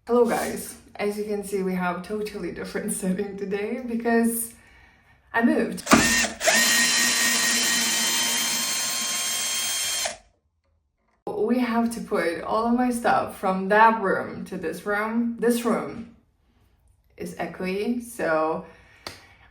Hello guys, as you can see we have a totally different setting today because I moved. We have to put all of my stuff from that room to this room. This room is echoey, so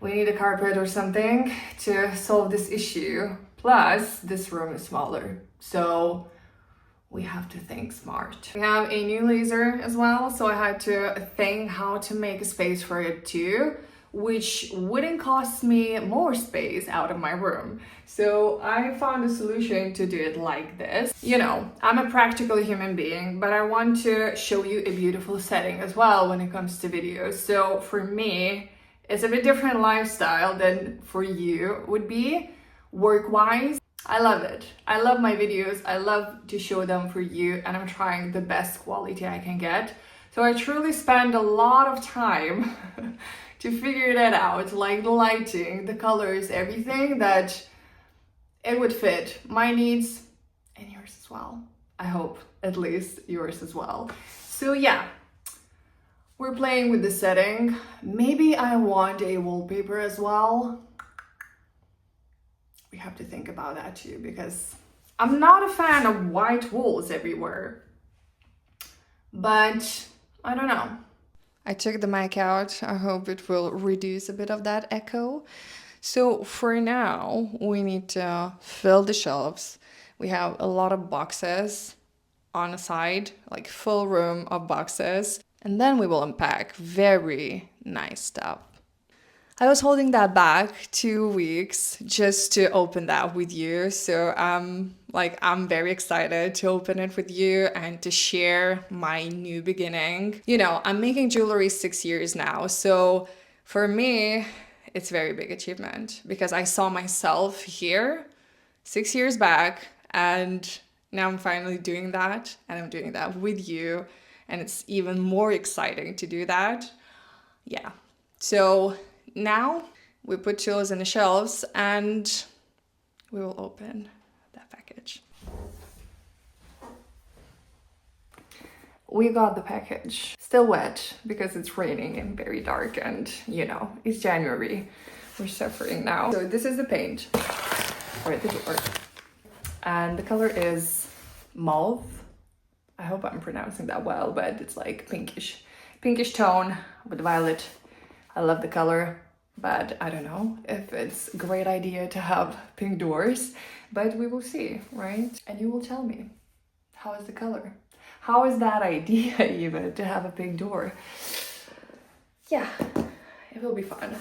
we need a carpet or something to solve this issue. Plus, this room is smaller, so we have to think smart. We have a new laser as well, so I had to think how to make a space for it too, which wouldn't cost me more space out of my room. So I found a solution to do it like this. You know, I'm a practical human being, but I want to show you a beautiful setting as well when it comes to videos. So for me, it's a bit different lifestyle than for you would be work-wise. I love it. I love my videos. I love to show them for you, and I'm trying the best quality I can get. So I truly spend a lot of time to figure that out, like the lighting, the colors, everything, that it would fit my needs and yours as well. I hope at least yours as well. So yeah, we're playing with the setting. Maybe I want a wallpaper as well. We have to think about that too, because I'm not a fan of white walls everywhere. But I don't know. I took the mic out. I hope it will reduce a bit of that echo. So for now, we need to fill the shelves. We have a lot of boxes on the side, like full room of boxes. And then we will unpack very nice stuff. I was holding that back 2 weeks just to open that with you. So I'm very excited to open it with you and to share my new beginning. You know, I'm making jewelry 6 years now. So for me, it's a very big achievement because I saw myself here 6 years back, and now I'm finally doing that, and I'm doing that with you. And it's even more exciting to do that. Yeah. So now we put tools in the shelves and we will open that package. We got the package. Still wet because it's raining and very dark, and you know, it's January. We're suffering now. So this is the paint for the door. And the color is mauve. I hope I'm pronouncing that well, but it's like pinkish tone with violet. I love the color, but I don't know if it's a great idea to have pink doors, but we will see, right? And you will tell me, how is the color? How is that idea even to have a pink door? Yeah, it will be fun.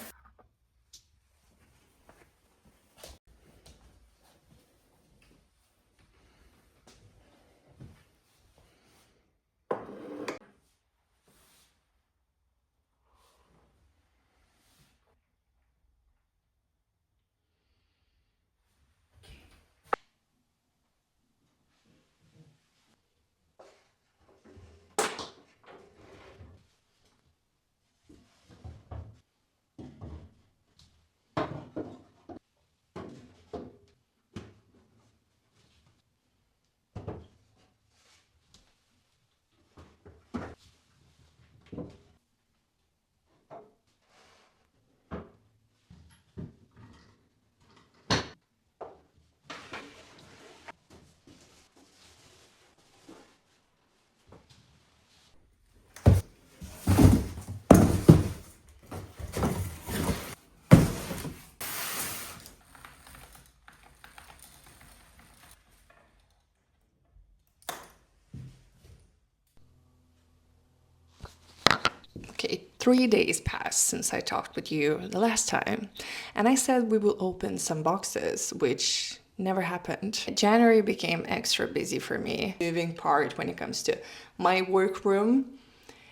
Okay, 3 days passed since I talked with you the last time, and I said we will open some boxes, which never happened. January became extra busy for me. Moving part when it comes to my workroom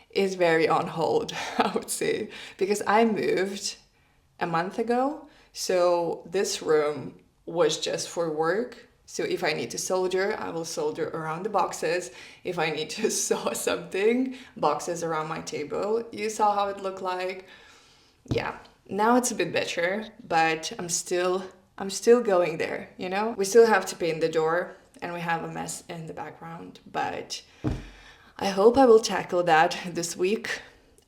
is very on hold, I would say, because I moved a month ago, so this room was just for work. So if I need to solder, I will solder around the boxes. If I need to sew something, boxes around my table. You saw how it looked like. Yeah, now it's a bit better, but I'm still going there, you know? We still have to paint the door, and we have a mess in the background, but I hope I will tackle that this week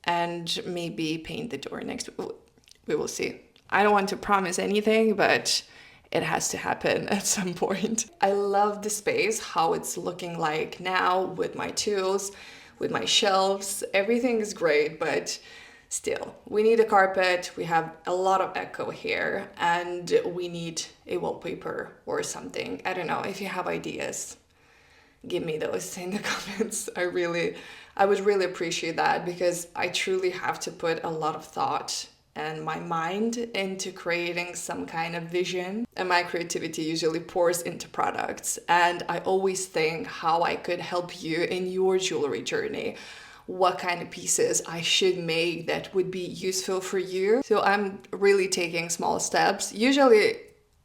and maybe paint the door next week. We will see. I don't want to promise anything, but it has to happen at some point. I love the space, how it's looking like now with my tools, with my shelves. Everything is great, but still, we need a carpet. We have a lot of echo here and we need a wallpaper or something. I don't know if you have ideas. Give me those in the comments. I would really appreciate that, because I truly have to put a lot of thought and my mind into creating some kind of vision, and my creativity usually pours into products. And I always think how I could help you in your jewelry journey, what kind of pieces I should make that would be useful for you. So I'm really taking small steps. Usually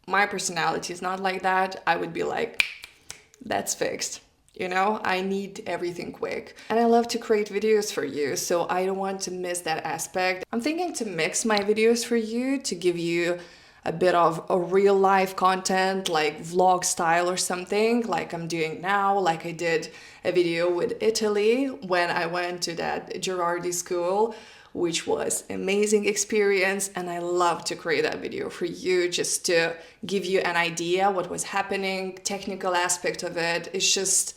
my personality is not like that. I would be like, that's fixed. You know, I need everything quick. And I love to create videos for you, so I don't want to miss that aspect. I'm thinking to mix my videos for you to give you a bit of a real life content, like vlog style or something, like I'm doing now, like I did a video with Italy when I went to that Gerardi school, which was amazing experience. And I love to create that video for you just to give you an idea what was happening, technical aspect of it. It's just,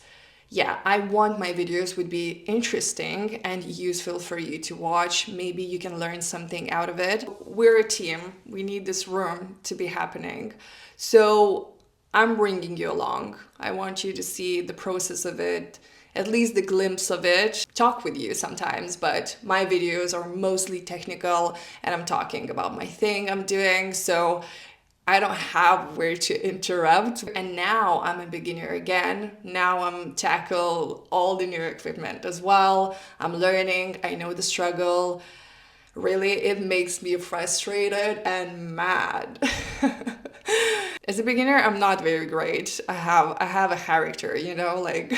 yeah, I want my videos would be interesting and useful for you to watch. Maybe you can learn something out of it. We're a team. We need this room to be happening. So I'm bringing you along. I want you to see the process of it, at least the glimpse of it. Talk with you sometimes, but my videos are mostly technical and I'm talking about my thing I'm doing. So I don't have where to interrupt. And now I'm a beginner again. Now I'm tackle all the new equipment as well. I'm learning, I know the struggle. Really, it makes me frustrated and mad. As a beginner, I'm not very great. I have a character, you know, like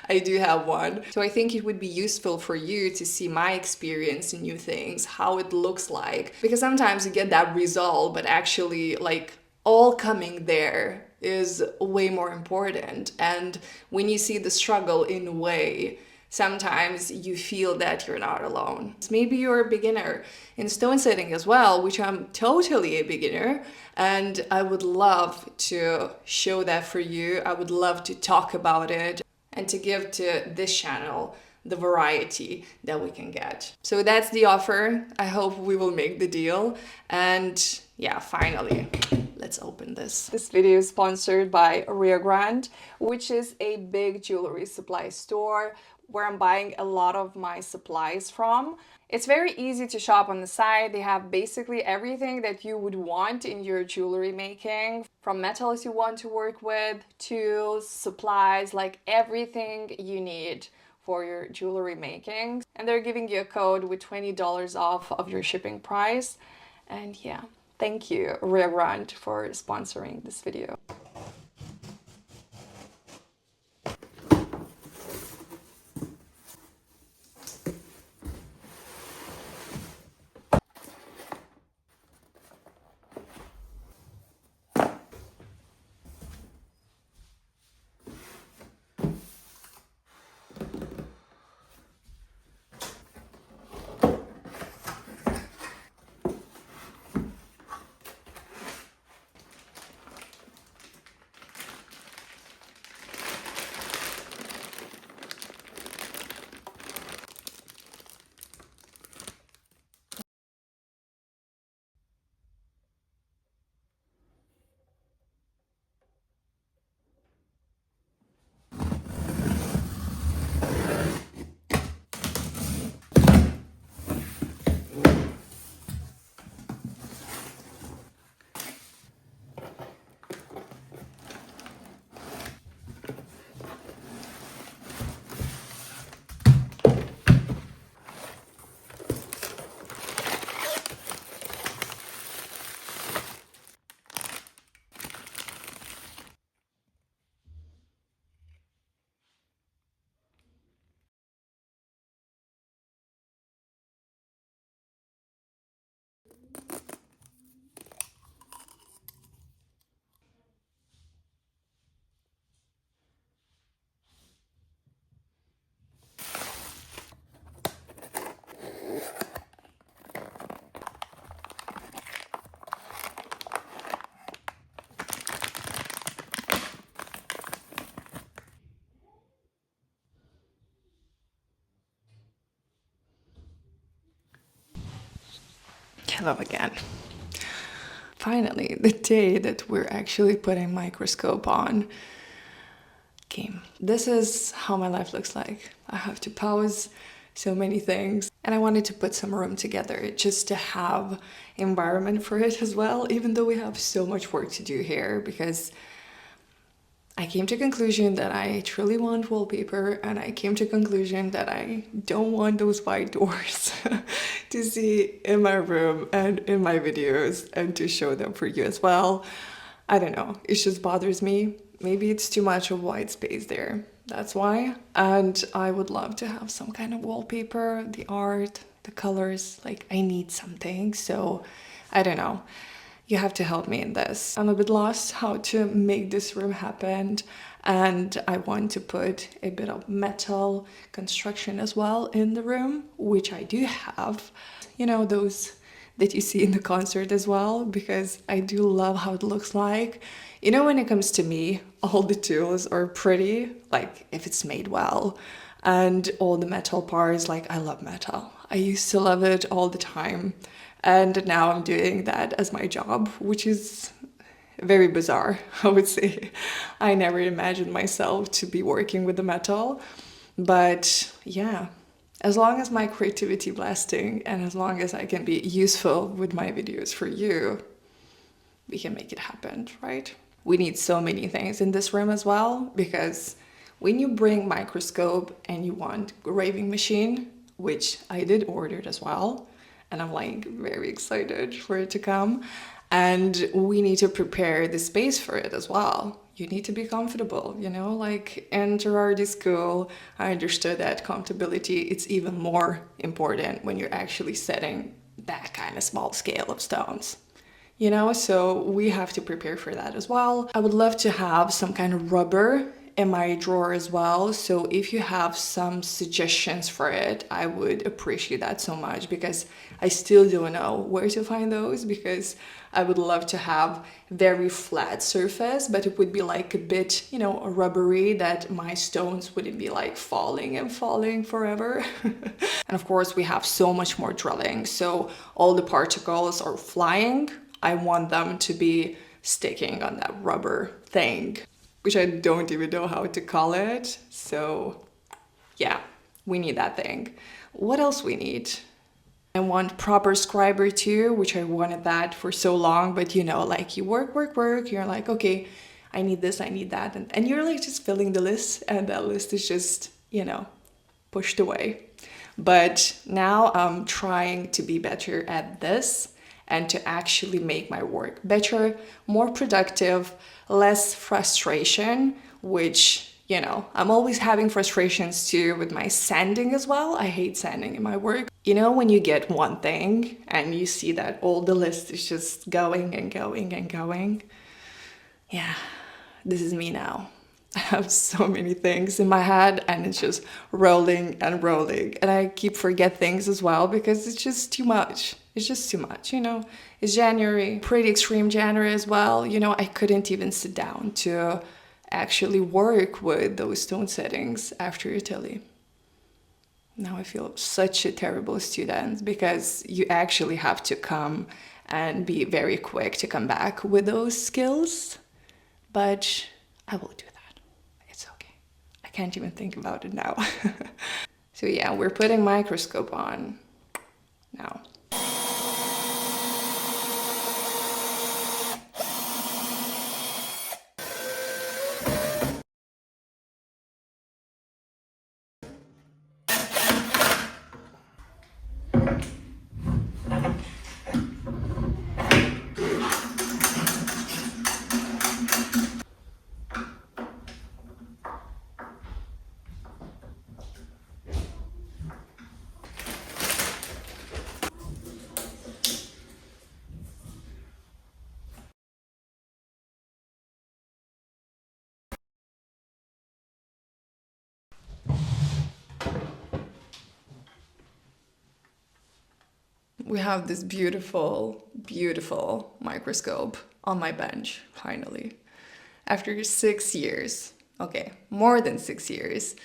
I do have one. So I think it would be useful for you to see my experience in new things, how it looks like. Because sometimes you get that result, but actually like all coming there is way more important. And when you see the struggle in a way, sometimes you feel that you're not alone. Maybe you're a beginner in stone setting as well, which I'm totally a beginner, and I would love to show that for you. I would love to talk about it and to give to this channel the variety that we can get. So that's the offer. I hope we will make the deal. And yeah, finally, let's open this. This video is sponsored by riogrande, which is a big jewelry supply store where I'm buying a lot of my supplies from. It's very easy to shop on the site. They have basically everything that you would want in your jewelry making, from metals you want to work with, tools, supplies, like everything you need for your jewelry making. And they're giving you a code with $20 off of your shipping price. And yeah, thank you, riogrande, for sponsoring this video. Hello again. Finally, the day that we're actually putting Microscope on came. This is how my life looks like. I have to pause so many things, and I wanted to put some room together just to have environment for it as well, even though we have so much work to do here, because I came to conclusion that I truly want wallpaper, and I came to conclusion that I don't want those white doors to see in my room and in my videos and to show them for you as well. I don't know, it just bothers me. Maybe it's too much of white space there. That's why. And I would love to have some kind of wallpaper, the art, the colors, like I need something. So I don't know. You have to help me in this. I'm a bit lost how to make this room happen, and I want to put a bit of metal construction as well in the room, which I do have. You know, those that you see in the concert as well, because I do love how it looks like. You know, when it comes to me, all the tools are pretty, like if it's made well, and all the metal parts, like I love metal. I used to love it all the time. And now I'm doing that as my job, which is very bizarre, I would say. I never imagined myself to be working with the metal. But yeah, as long as my creativity lasting and as long as I can be useful with my videos for you, we can make it happen, right? We need so many things in this room as well, because when you bring Microscope and you want graving machine, which I did order as well, and I'm like very excited for it to come. And we need to prepare the space for it as well. You need to be comfortable, you know, like in Gerardi school, I understood that comfortability, it's even more important when you're actually setting that kind of small scale of stones. You know, so we have to prepare for that as well. I would love to have some kind of rubber in my drawer as well, so if you have some suggestions for it, I would appreciate that so much, because I still don't know where to find those, because I would love to have very flat surface, but it would be like a bit, you know, rubbery, that my stones wouldn't be like falling and falling forever. And of course we have so much more drilling, so all the particles are flying. I want them to be sticking on that rubber thing, which I don't even know how to call it. So yeah, we need that thing. What else we need? I want proper scriber too, which I wanted that for so long, but you know, like you work, you're like, okay, I need this, I need that. And you're like just filling the list, and that list is just, you know, pushed away. But now I'm trying to be better at this and to actually make my work better, more productive, less frustration, which, you know, I'm always having frustrations too with my sanding as well. I hate sanding in my work. You know, when you get one thing and you see that all the list is just going and going and going. Yeah, this is me now. I have so many things in my head and it's just rolling and rolling, and I keep forget things as well because it's just too much. It's just too much, you know. It's January, pretty extreme January as well. You know, I couldn't even sit down to actually work with those stone settings after Italy. Now I feel such a terrible student, because you actually have to come and be very quick to come back with those skills. But I will do that. It's okay. I can't even think about it now. So yeah, we're putting Microscope on now. We have this beautiful, beautiful Microscope on my bench, finally. After 6 years, okay, more than 6 years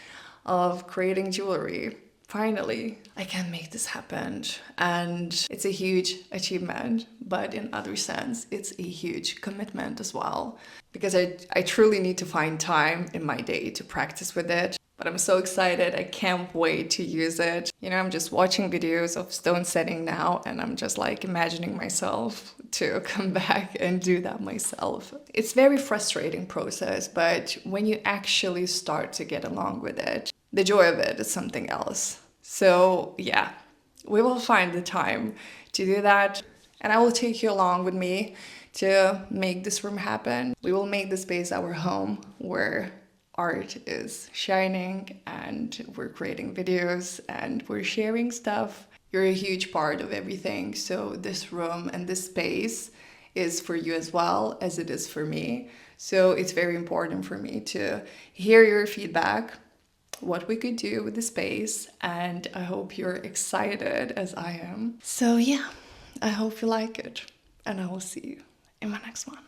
of creating jewelry, finally, I can make this happen. And it's a huge achievement, but in other sense, it's a huge commitment as well. Because I truly need to find time in my day to practice with it. But I'm so excited, I can't wait to use it. You know, I'm just watching videos of stone setting now, and I'm just like imagining myself to come back and do that myself. It's a very frustrating process, but when you actually start to get along with it, the joy of it is something else. So yeah, we will find the time to do that, and I will take you along with me to make this room happen. We will make the space our home where art is shining and we're creating videos and we're sharing stuff. You're a huge part of everything. So this room and this space is for you as well as it is for me. So it's very important for me to hear your feedback, what we could do with the space, and I hope you're excited as I am. So yeah, I hope you like it, and I will see you in my next one.